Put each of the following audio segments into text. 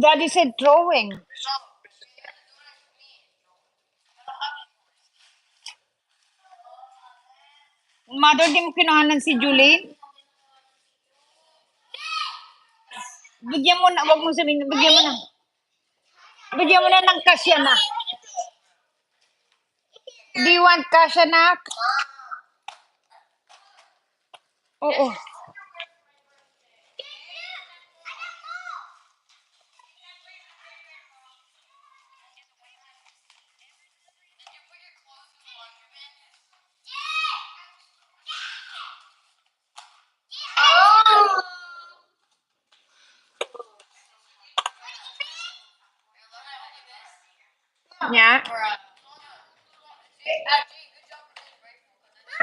Daddy said throwing. Mother, di mo kinuhanan si Julie? Bigyan mo na, wag mo sabihin, bigyan mo na. Bigyan mo na ng kasya na. Do you want kasya na? Oo. Nya?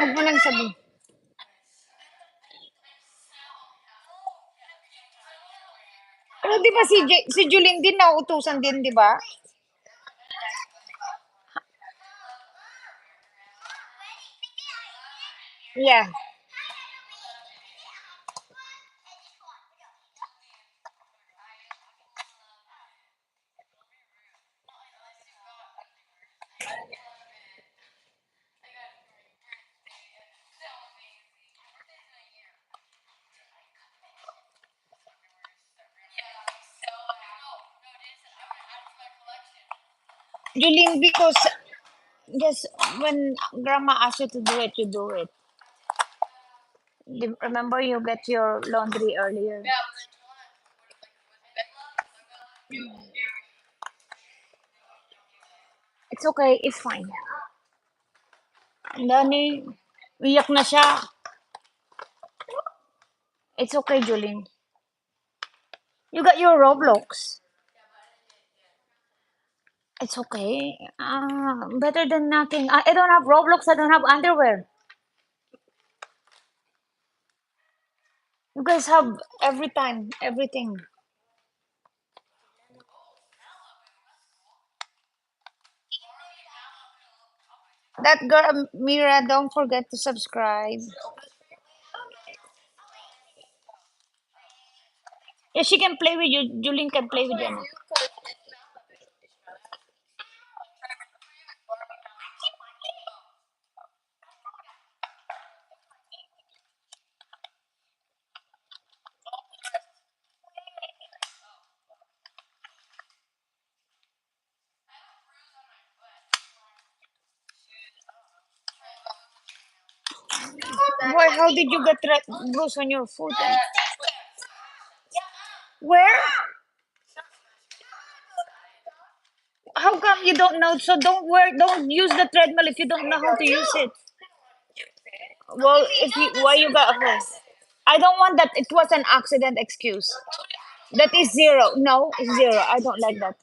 Huwag mo nang sabihin. Pero di ba si Julien din nauutusan din, di ba? Yeah. Julien, because just when grandma asks you to do it, you do it. Remember you get your laundry earlier. It's okay, it's fine. Dani, iyak na siya. It's okay, Julien. You got your Roblox. It's okay. Better than nothing. I don't have Roblox. I don't have underwear. You guys have every time, everything. That girl, Mira, don't forget to subscribe. Yeah, she can play with you. Julien can play with you. Why? How did you get bruise on your foot? Where? How come you don't know? So don't use the treadmill if you don't know how to use it. Well, if you why you got hurt? I don't want that. It was an accident excuse. That is zero. No, it's zero. I don't like that.